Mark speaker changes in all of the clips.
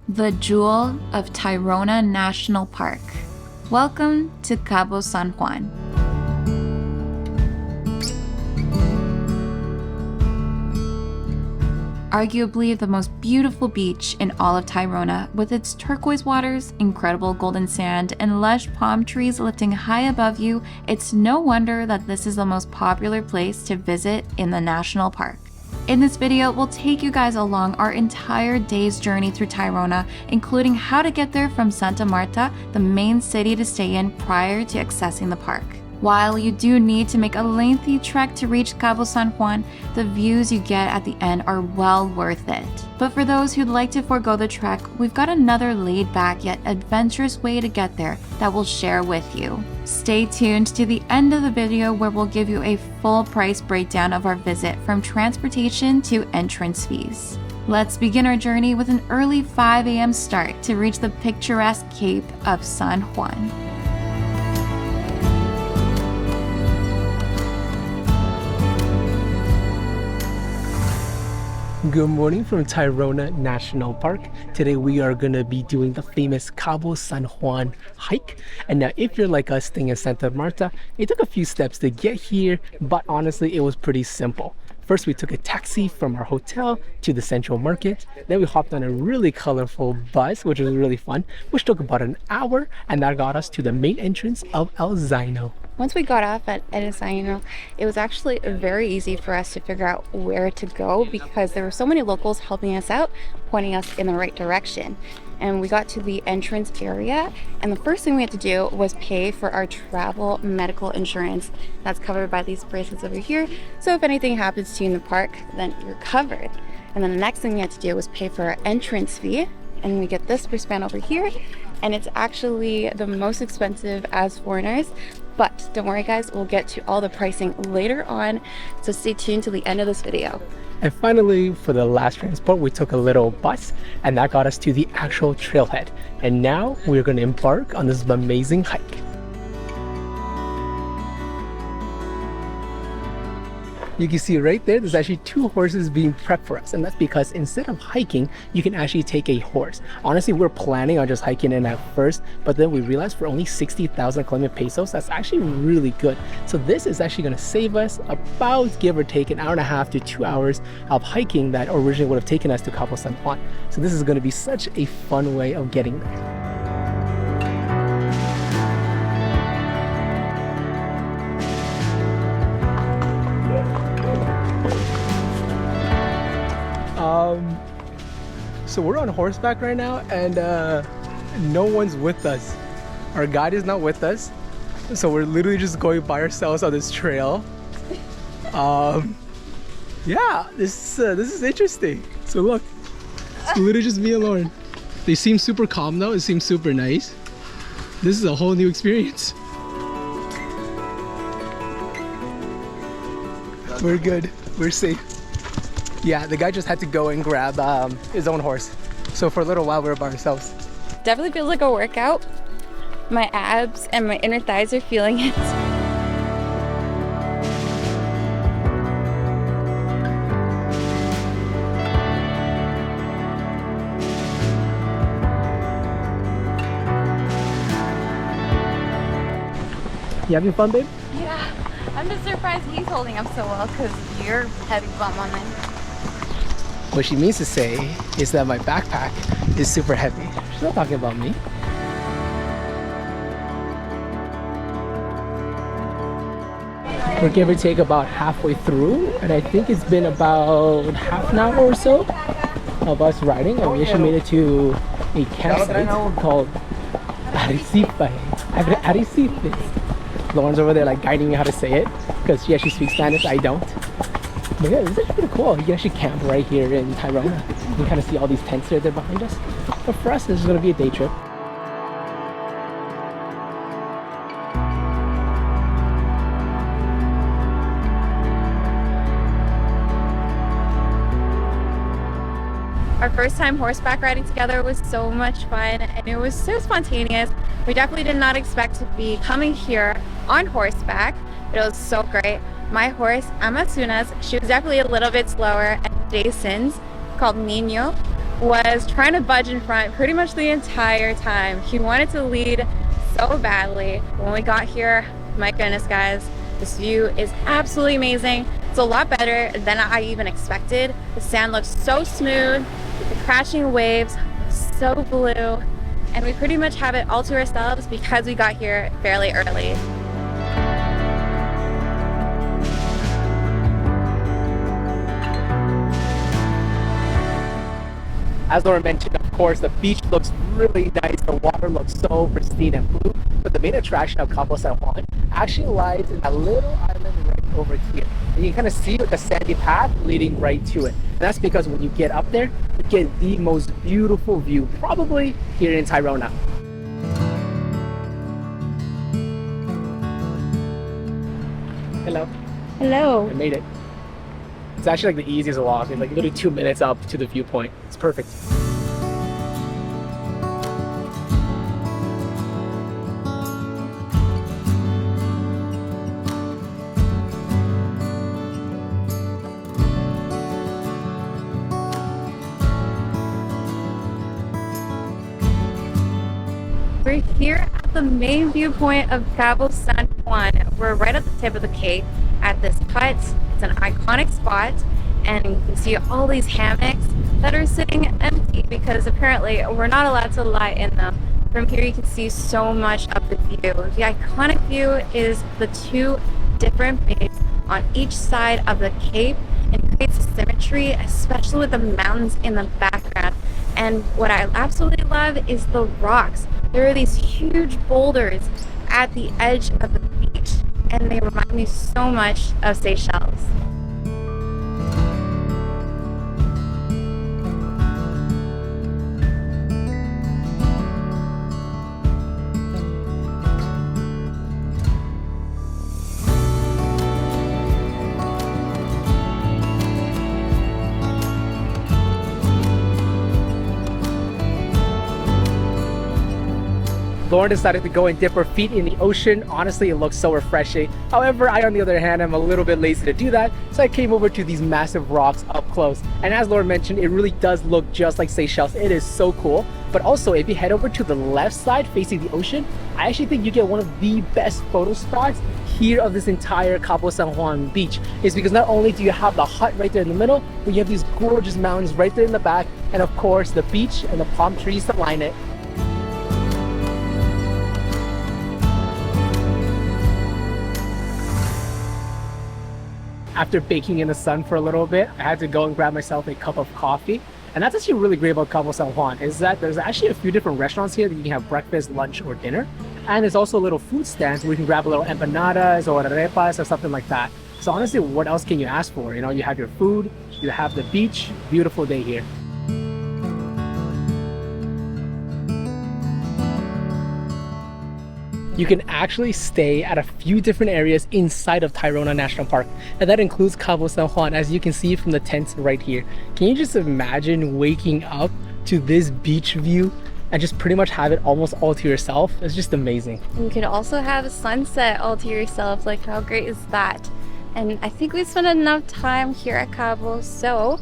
Speaker 1: the jewel of Tayrona National Park. Welcome to Cabo San Juan. Arguably the most beautiful beach in all of Tayrona, with its turquoise waters, incredible golden sand, and lush palm trees lifting high above you, it's no wonder that this is the most popular place to visit in the national park. In this video, we'll take you guys along our entire day's journey through Tayrona, including how to get there from Santa Marta, the main city to stay in prior to accessing the park. While you do need to make a lengthy trek to reach Cabo San Juan, the views you get at the end are well worth it. But for those who'd like to forego the trek, we've got another laid-back yet adventurous way to get there that we'll share with you. Stay tuned to the end of the video where we'll give you a full price breakdown of our visit from transportation to entrance fees. Let's begin our journey with an early 5 a.m. start to reach the picturesque Cape of San Juan.
Speaker 2: Good morning from Tayrona National Park. Today we are going to be doing the famous Cabo San Juan hike. And now if you're like us staying in Santa Marta, it took a few steps to get here, but honestly it was pretty simple. First, we took a taxi from our hotel to the central market. Then we hopped on a really colorful bus, which was really fun, which took about an hour, and that got us to the main entrance of El Zaino.
Speaker 3: Once we got off at El Zaino, it was actually very easy for us to figure out where to go because there were so many locals helping us out, pointing us in the right direction. And we got to the entrance area, and the first thing we had to do was pay for our travel medical insurance. That's covered by these bracelets over here, so if anything happens to you in the park, then you're covered. And then the next thing we had to do was pay for our entrance fee, and we get this wristband over here, and it's actually the most expensive as foreigners. But don't worry guys, we'll get to all the pricing later on, so stay tuned to the end of this video.
Speaker 2: And finally, for the last transport, we took a little bus, and that got us to the actual trailhead. And now we're going to embark on this amazing hike. You can see right there, there's actually two horses being prepped for us, and that's because instead of hiking, you can actually take a horse. Honestly, we're planning on just hiking in at first, but then we realized for only 60,000 Colombian pesos, that's actually really good. So this is actually going to save us about, give or take, an hour and a half to 2 hours of hiking that originally would have taken us to Cabo San Juan. So this is going to be such a fun way of getting there. So we're on horseback right now, and no one's with us. Our guide is not with us, so we're literally just going by ourselves on this trail. Yeah, this is interesting. So look, it's literally just me and Lauren. They seem super calm though. It seems super nice. This is a whole new experience. We're good. We're safe. Yeah, the guy just had to go and grab his own horse. So for a little while, we were by ourselves.
Speaker 3: Definitely feels like a workout. My abs and my inner thighs are feeling it.
Speaker 2: You having fun, babe?
Speaker 3: Yeah, I'm just surprised he's holding up so well because you're heavy bum on mine.
Speaker 2: What she means to say is that my backpack is super heavy. She's not talking about me. We're give or take about halfway through, and I think it's been about half an hour or so of us riding, and we actually made it to a campsite called Arrecifes. Lauren's over there like guiding me how to say it because she actually speaks Spanish, I don't. But yeah, this is actually pretty cool. You can actually camp right here in Tayrona. You can kind of see all these tents right there behind us. But for us, this is going to be a day trip.
Speaker 3: Our first time horseback riding together was so much fun, and it was so spontaneous. We definitely did not expect to be coming here on horseback, but it was so great. My horse, Amazunas, she was definitely a little bit slower, and Jason's, called Nino, was trying to budge in front pretty much the entire time. He wanted to lead so badly. When we got here, my goodness guys, this view is absolutely amazing. It's a lot better than I even expected. The sand looks so smooth, the crashing waves, so blue, and we pretty much have it all to ourselves because we got here fairly early.
Speaker 2: As Laura mentioned, of course, the beach looks really nice. The water looks so pristine and blue. But the main attraction of Cabo San Juan actually lies in that little island right over here. And you can kind of see the sandy path leading right to it. And that's because when you get up there, you get the most beautiful view, probably here in Tayrona. Hello.
Speaker 3: Hello.
Speaker 2: I made it. It's actually like the easiest walk. It's like literally 2 minutes up to the viewpoint. It's perfect.
Speaker 3: We're here at the main viewpoint of Cabo San Juan. We're right at the tip of the cape at this hut. It's an iconic spot, and you can see all these hammocks that are sitting empty because apparently we're not allowed to lie in them. From here you can see so much of the view. The iconic view is the two different bays on each side of the cape, and creates a symmetry, especially with the mountains in the background. And what I absolutely love is the rocks. There are these huge boulders at the edge of the beach, and they remind me so much of Seychelles.
Speaker 2: Lauren decided to go and dip her feet in the ocean. Honestly, it looks so refreshing. However, I, on the other hand, am a little bit lazy to do that, so I came over to these massive rocks up close. And as Lauren mentioned, it really does look just like Seychelles. It is so cool. But also, if you head over to the left side facing the ocean, I actually think you get one of the best photo spots here of this entire Cabo San Juan beach. Is because not only do you have the hut right there in the middle, but you have these gorgeous mountains right there in the back, and of course the beach and the palm trees that line it. After baking in the sun for a little bit, I had to go and grab myself a cup of coffee. And that's actually really great about Cabo San Juan, is that there's actually a few different restaurants here that you can have breakfast, lunch, or dinner. And there's also little food stands where you can grab a little empanadas or arepas or something like that. So honestly, what else can you ask for? You know, you have your food, you have the beach, beautiful day here. You can actually stay at a few different areas inside of Tayrona National Park, and that includes Cabo San Juan, as you can see from the tents right here. Can you just imagine waking up to this beach view and just pretty much have it almost all to yourself? It's just amazing.
Speaker 3: You could also have a sunset all to yourself. Like, how great is that? And I think we spent enough time here at Cabo, so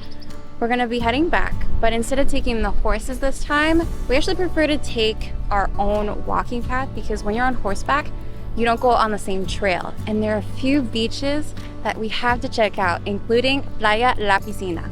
Speaker 3: we're gonna be heading back. But instead of taking the horses this time, we actually prefer to take our own walking path, because when you're on horseback, you don't go on the same trail. And there are a few beaches that we have to check out, including Playa La Piscina.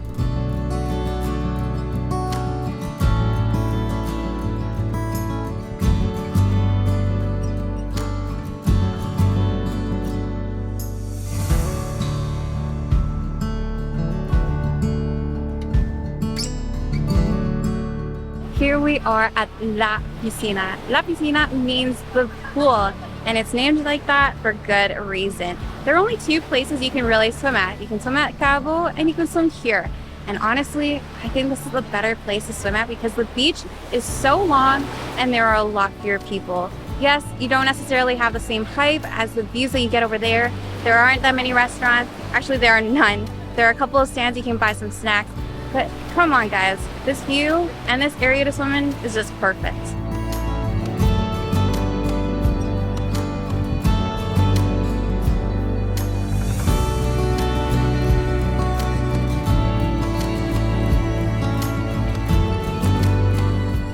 Speaker 3: Here we are at La Piscina. La Piscina means the pool, and it's named like that for good reason. There are only two places you can really swim at. You can swim at Cabo and you can swim here. And honestly, I think this is the better place to swim at because the beach is so long and there are a lot fewer people. Yes, you don't necessarily have the same hype as the views that you get over there. There aren't that many restaurants. Actually, there are none. There are a couple of stands you can buy some snacks. But come on guys, this view and this area to swim in is just perfect.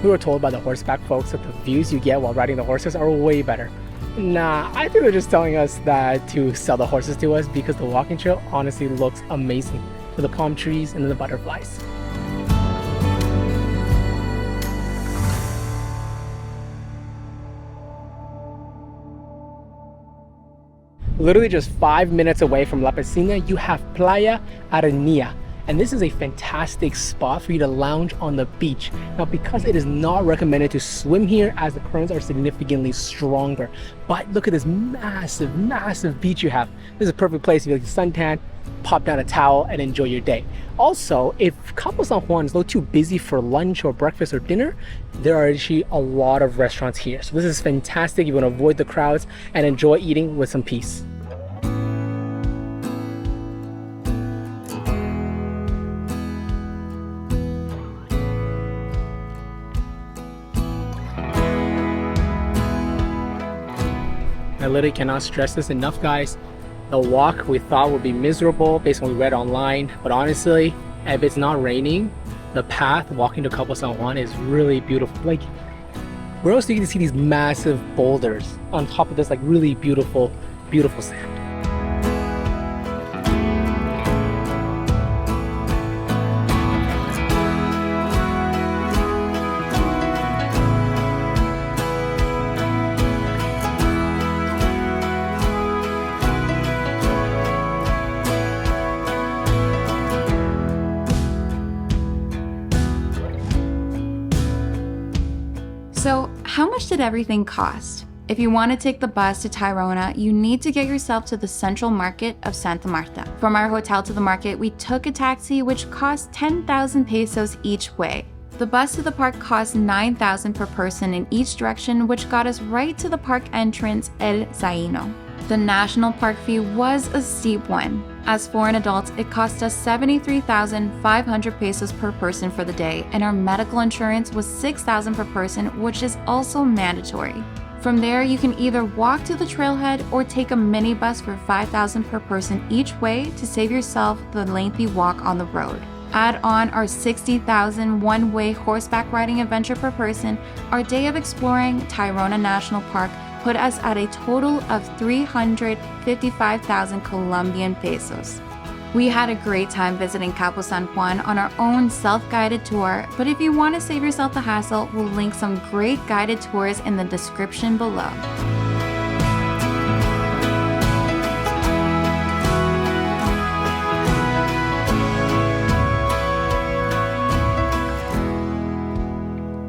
Speaker 2: We were told by the horseback folks that the views you get while riding the horses are way better. Nah, I think they're just telling us that to sell the horses to us because the walking trail honestly looks amazing with the palm trees and the butterflies. Literally just 5 minutes away from La Piscina, you have Playa Arenilla. And this is a fantastic spot for you to lounge on the beach. Now, because it is not recommended to swim here as the currents are significantly stronger. But look at this massive, massive beach you have. This is a perfect place if you like to suntan, pop down a towel, and enjoy your day. Also, if Cabo San Juan is a little too busy for lunch or breakfast or dinner, there are actually a lot of restaurants here. So this is fantastic if you want to avoid the crowds and enjoy eating with some peace. I literally cannot stress this enough, guys. The walk we thought would be miserable based on what we read online, but honestly, if it's not raining, the path walking to Cabo San Juan is really beautiful. Like, where else do you get to see these massive boulders on top of this like really beautiful, beautiful sand?
Speaker 1: So, how much did everything cost? If you want to take the bus to Tayrona, you need to get yourself to the central market of Santa Marta. From our hotel to the market, we took a taxi which cost 10,000 pesos each way. The bus to the park cost 9,000 per person in each direction, which got us right to the park entrance El Zaino. The national park fee was a steep one. As for an adult, it cost us 73,500 pesos per person for the day, and our medical insurance was 6,000 per person, which is also mandatory. From there, you can either walk to the trailhead or take a minibus for 5,000 per person each way to save yourself the lengthy walk on the road. Add on our 60,000 one-way horseback riding adventure per person, our day of exploring Tayrona National Park put us at a total of 355,000 Colombian pesos. We had a great time visiting Cabo San Juan on our own self-guided tour, but if you want to save yourself the hassle, we'll link some great guided tours in the description below.